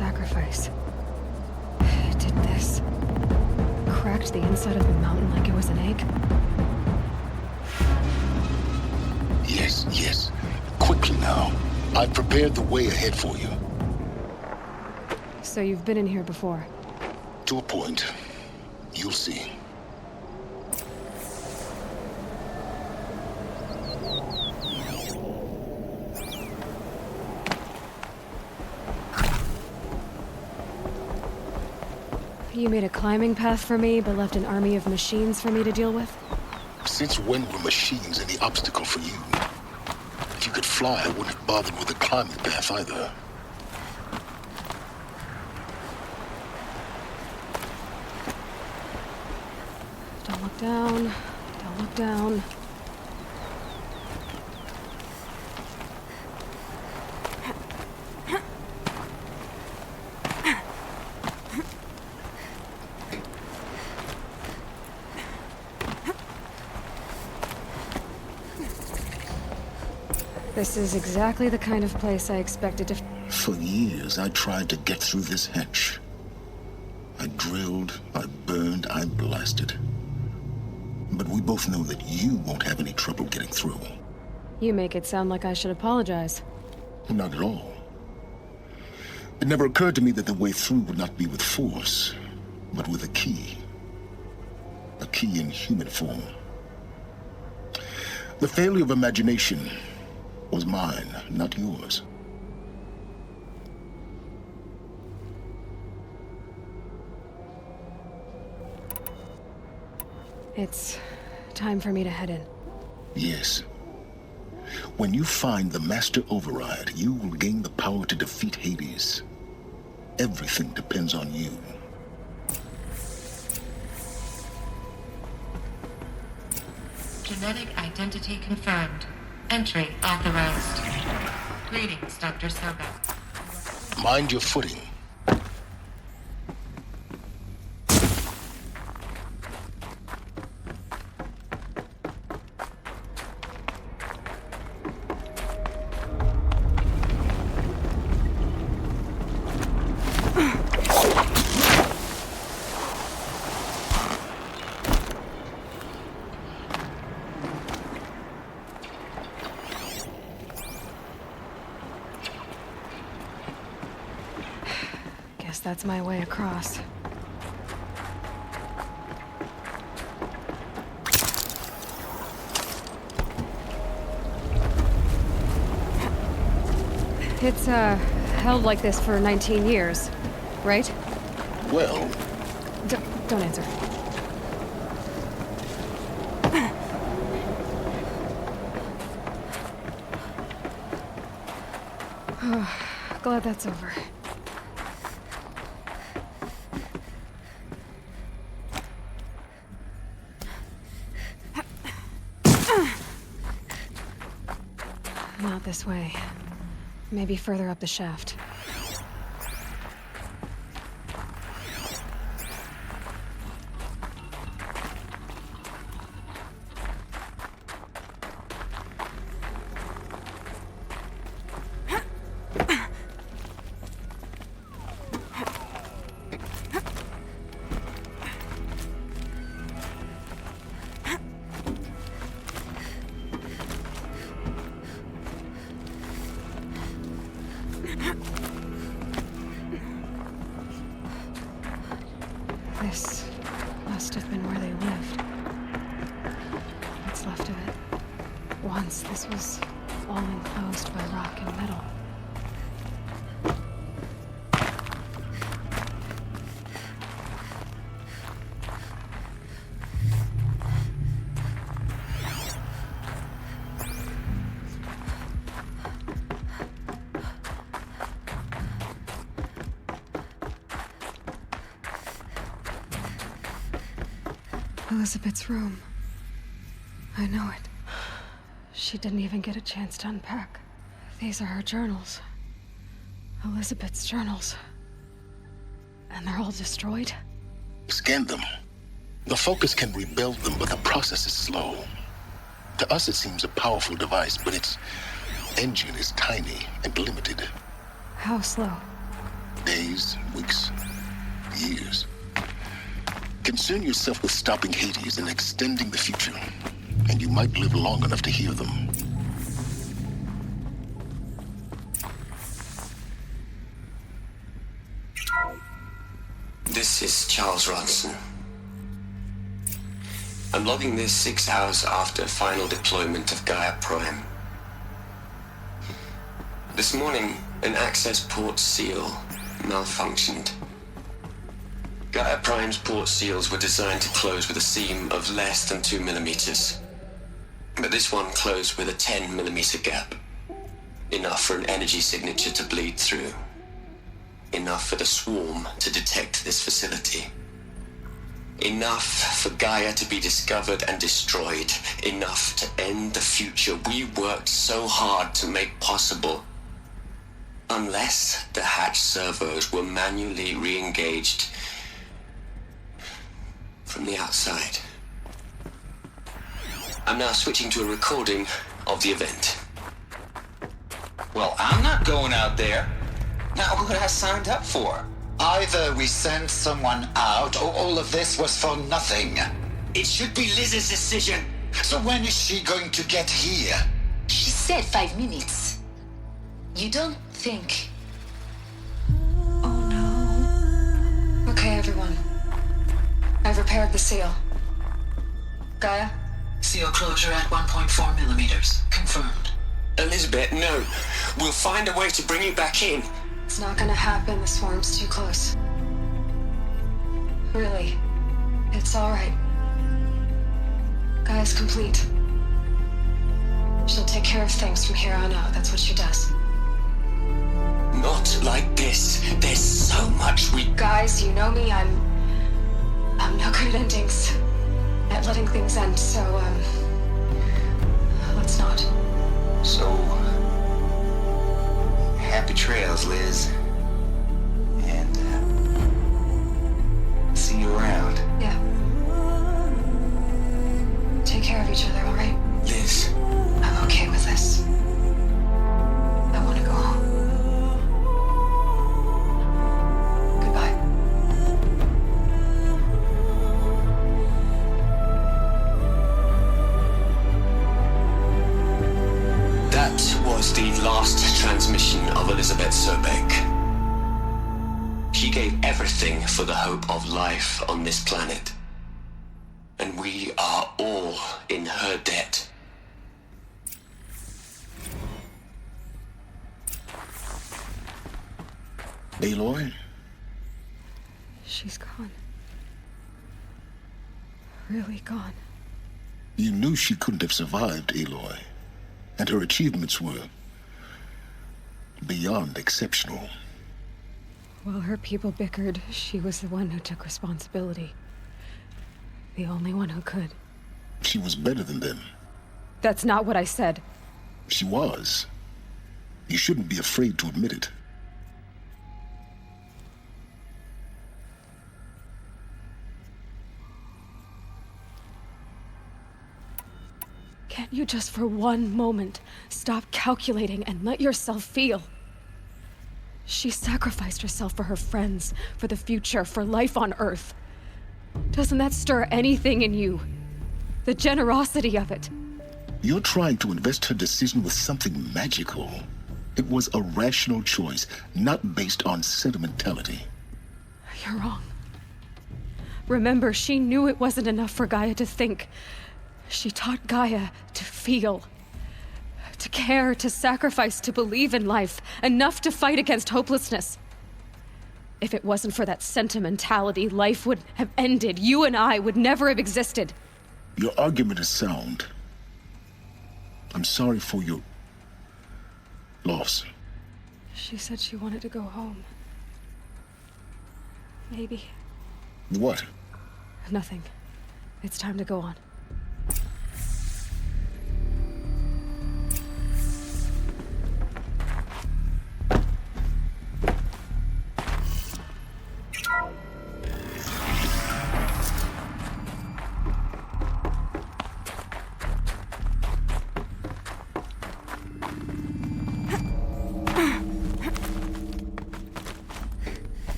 sacrifice. It did this. Cracked the inside of the mountain like it was an egg. Yes, yes. Quickly now. I've prepared the way ahead for you. So you've been in here before? To a point. You'll see. You made a climbing path for me, but left an army of machines for me to deal with? Since when were machines any obstacle for you? If you could fly, I wouldn't have bothered with a climbing path either. Don't look down. Don't look down. This is exactly the kind of place I expected to... For years, I tried to get through this hatch. I drilled, I burned, I blasted. But we both know that you won't have any trouble getting through. You make it sound like I should apologize. Not at all. It never occurred to me that the way through would not be with force, but with a key. A key in human form. The failure of imagination was mine, not yours. It's time for me to head in. Yes. When you find the Master Override, you will gain the power to defeat Hades. Everything depends on you. Genetic identity confirmed. Entry authorized. Greetings, Dr. Soga. Mind your footing. That's my way across. It's, held like this for 19 years, right? Well... Don't answer. Glad that's over. Not this way. Maybe further up the shaft. This must have been where they lived. What's left of it. Once this was all enclosed by rock and metal. Elizabeth's room. I know it. She didn't even get a chance to unpack. These are her journals. Elizabeth's journals. And they're all destroyed? Scan them. The Focus can rebuild them, but the process is slow. To us, it seems a powerful device, but its engine is tiny and limited. How slow? Days, weeks, years. Concern yourself with stopping Hades and extending the future, and you might live long enough to hear them. This is Charles Ronson. I'm logging this 6 hours after final deployment of Gaia Prime. This morning, an access port seal malfunctioned. Gaia Prime's port seals were designed to close with a seam of less than 2 millimeters. But this one closed with a 10 millimeter gap. Enough for an energy signature to bleed through. Enough for the swarm to detect this facility. Enough for Gaia to be discovered and destroyed. Enough to end the future we worked so hard to make possible. Unless the hatch servos were manually re-engaged from the outside. I'm now switching to a recording of the event. Well, I'm not going out there. Not what I signed up for. Either we send someone out, or all of this was for nothing. It should be Liz's decision. So when is she going to get here? She said 5 minutes. You don't think... Oh no. Okay, everyone. I've repaired the seal. Gaia? Seal closure at 1.4 millimeters. Confirmed. Elizabeth, no. We'll find a way to bring you back in. It's not gonna happen. The swarm's too close. Really. It's alright. Gaia's complete. She'll take care of things from here on out. That's what she does. Not like this. There's so much we... Guys, you know me. I'm no good at endings. At letting things end, so, let's not. So, happy trails, Liz. And, see you around. Yeah. Take care of each other, alright? Liz. I'm okay with this. I want to go home. Goodbye. That was the last transmission of Elizabeth Sobek. She gave everything for the hope of life on this planet. And we are all in her debt. Aloy? She's gone. Really gone. You knew she couldn't have survived, Aloy. And her achievements were beyond exceptional. While her people bickered, she was the one who took responsibility. The only one who could. She was better than them. That's not what I said. She was. You shouldn't be afraid to admit it. Can't you just for one moment stop calculating and let yourself feel? She sacrificed herself for her friends, for the future, for life on Earth. Doesn't that stir anything in you? The generosity of it. You're trying to invest her decision with something magical. It was a rational choice, not based on sentimentality. You're wrong. Remember, she knew it wasn't enough for Gaia to think. She taught Gaia to feel. To care, to sacrifice, to believe in life. Enough to fight against hopelessness. If it wasn't for that sentimentality, life would have ended. You and I would never have existed. Your argument is sound. I'm sorry for your loss. She said she wanted to go home. Maybe. What? Nothing. It's time to go on.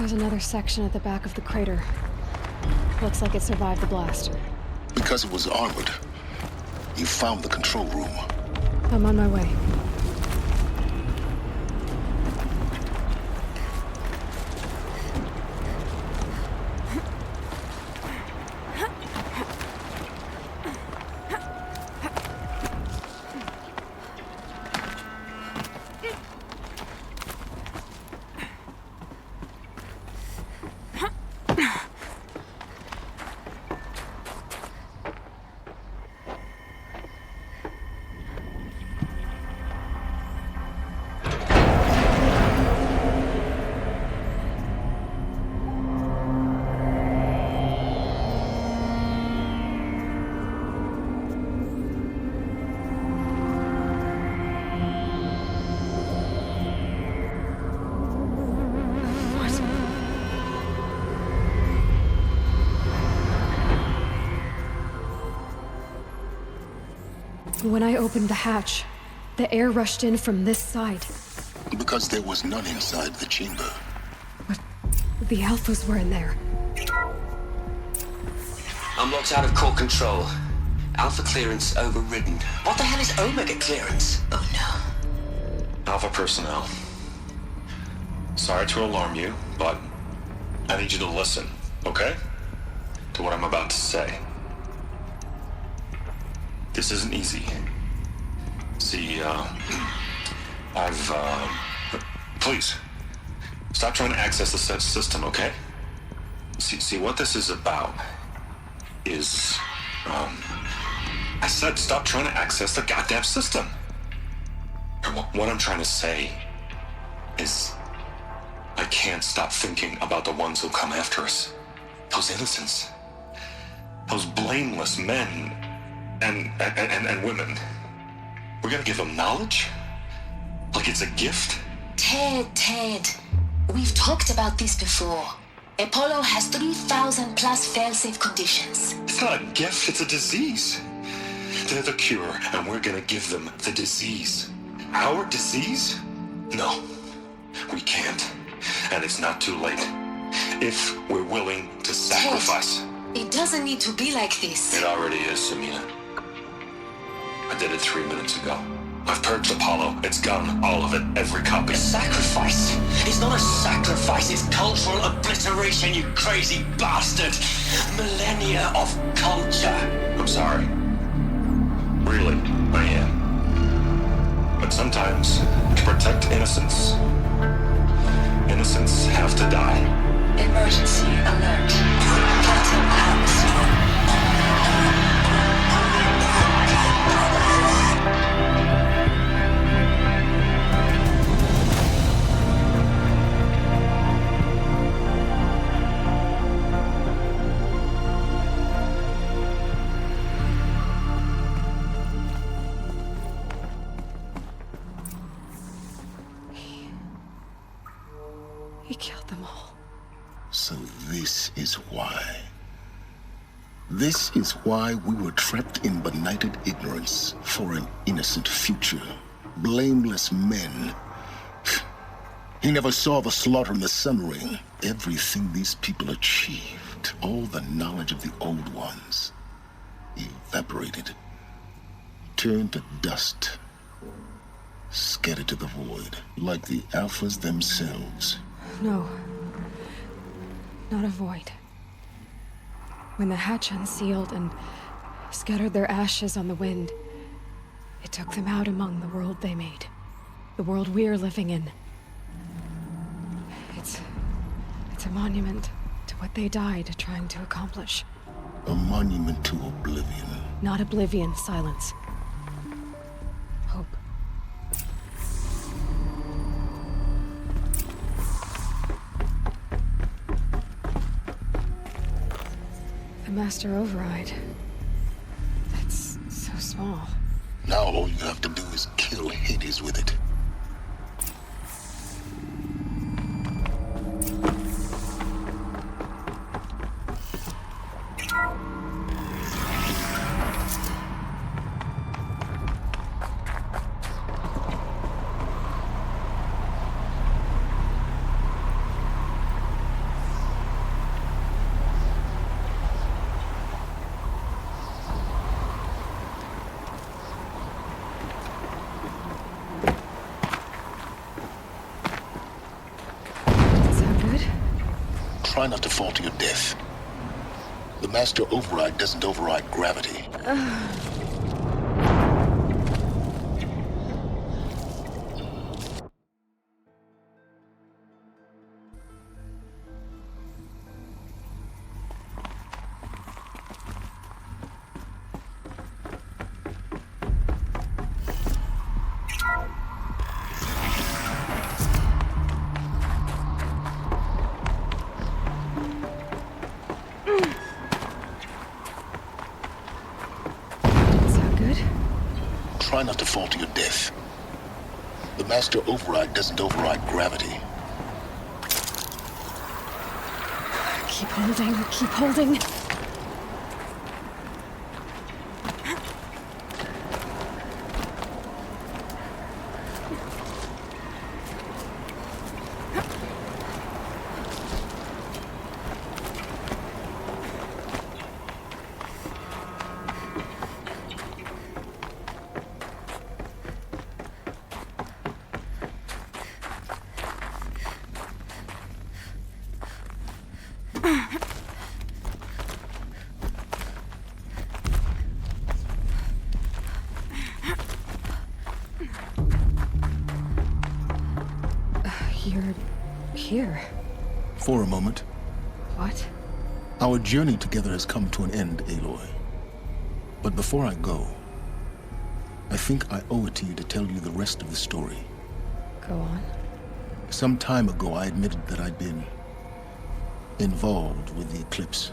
There's another section at the back of the crater. Looks like it survived the blast. Because it was armored, you found the control room. I'm on my way. When I opened the hatch, the air rushed in from this side. Because there was none inside the chamber. But the Alphas were in there. I'm locked out of core control. Alpha clearance overridden. What the hell is Omega clearance? Oh no. Alpha personnel. Sorry to alarm you, but I need you to listen, okay? To what I'm about to say. This isn't easy. See, please, stop trying to access the system, okay? See, what this is about is, I said stop trying to access the goddamn system. And what I'm trying to say is, I can't stop thinking about the ones who come after us. Those innocents. Those blameless men and women. We're gonna give them knowledge? Like it's a gift? Ted. We've talked about this before. Apollo has 3,000 plus fail-safe conditions. It's not a gift, it's a disease. They're the cure, and we're gonna give them the disease. Our disease? No, we can't. And it's not too late. If we're willing to sacrifice. Ted, it doesn't need to be like this. It already is, Samina. I did it 3 minutes ago. I've purged Apollo. It's gone. All of it. Every copy. A sacrifice? It's not a sacrifice. It's cultural obliteration, you crazy bastard. Millennia of culture. I'm sorry. Really, I am. But sometimes, to protect innocence, innocents have to die. Emergency alert. Phantom atmosphere. He killed them all. So this is why. This is why we were trapped in benighted ignorance for an innocent future. Blameless men. He never saw the slaughter in the Sun Ring. Everything these people achieved, all the knowledge of the old ones, evaporated, turned to dust, scattered to the void, like the Alphas themselves. No. Not a void. When the hatch unsealed and scattered their ashes on the wind, it took them out among the world they made. The world we're living in. It's a monument to what they died trying to accomplish. A monument to oblivion. Not oblivion, silence. Hope. The Master Override. That's so small. Now all you have to do is kill Hades with it. Try not to fall to your death. The master override doesn't override gravity. Try not to fall to your death. The master override doesn't override gravity. Keep holding, keep holding. You're here. For a moment. What? Our journey together has come to an end, Aloy. But before I go, I think I owe it to you to tell you the rest of the story. Go on. Some time ago, I admitted that I'd been involved with the eclipse.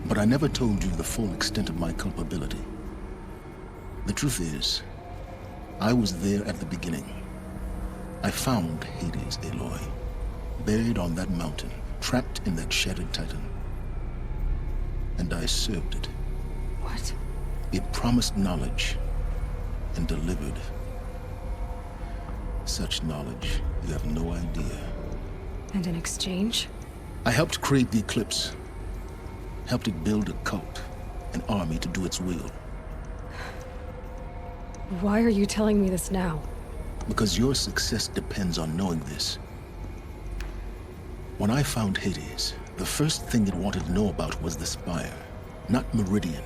But I never told you the full extent of my culpability. The truth is, I was there at the beginning. I found Hades, Aloy, buried on that mountain, trapped in that shattered titan. And I served it. What? It promised knowledge and delivered. Such knowledge, you have no idea. And in exchange? I helped create the eclipse. Helped it build a cult, an army to do its will. Why are you telling me this now? Because your success depends on knowing this. When I found Hades, the first thing it wanted to know about was the Spire. Not Meridian.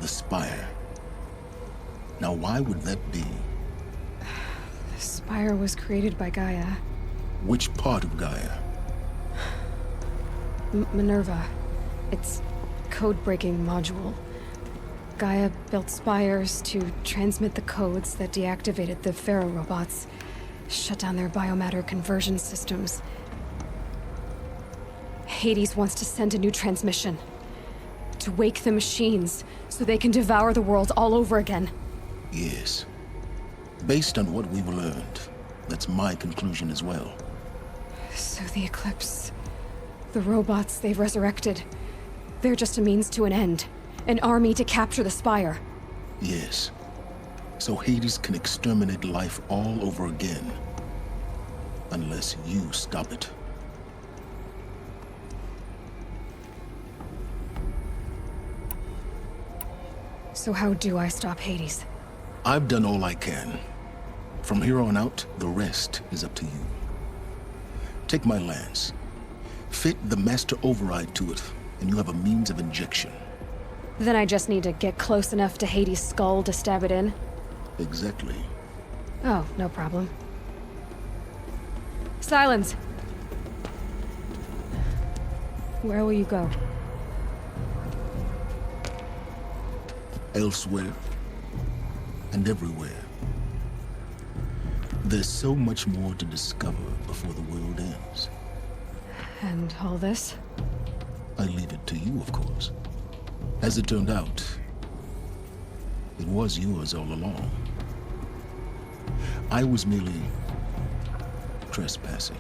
The Spire. Now why would that be? The Spire was created by Gaia. Which part of Gaia? Minerva. Its code-breaking module. Gaia built spires to transmit the codes that deactivated the Pharaoh robots, shut down their biomatter conversion systems. Hades wants to send a new transmission. To wake the machines, so they can devour the world all over again. Yes. Based on what we've learned, that's my conclusion as well. So the Eclipse, the robots they've resurrected, they're just a means to an end. An army to capture the Spire. Yes. So Hades can exterminate life all over again. Unless you stop it. So how do I stop Hades? I've done all I can. From here on out, the rest is up to you. Take my lance. Fit the master override to it, and you have a means of injection. Then I just need to get close enough to Hades' skull to stab it in? Exactly. Oh, no problem. Silence! Where will you go? Elsewhere. And everywhere. There's so much more to discover before the world ends. And all this? I leave it to you, of course. As it turned out, it was yours all along. I was merely trespassing.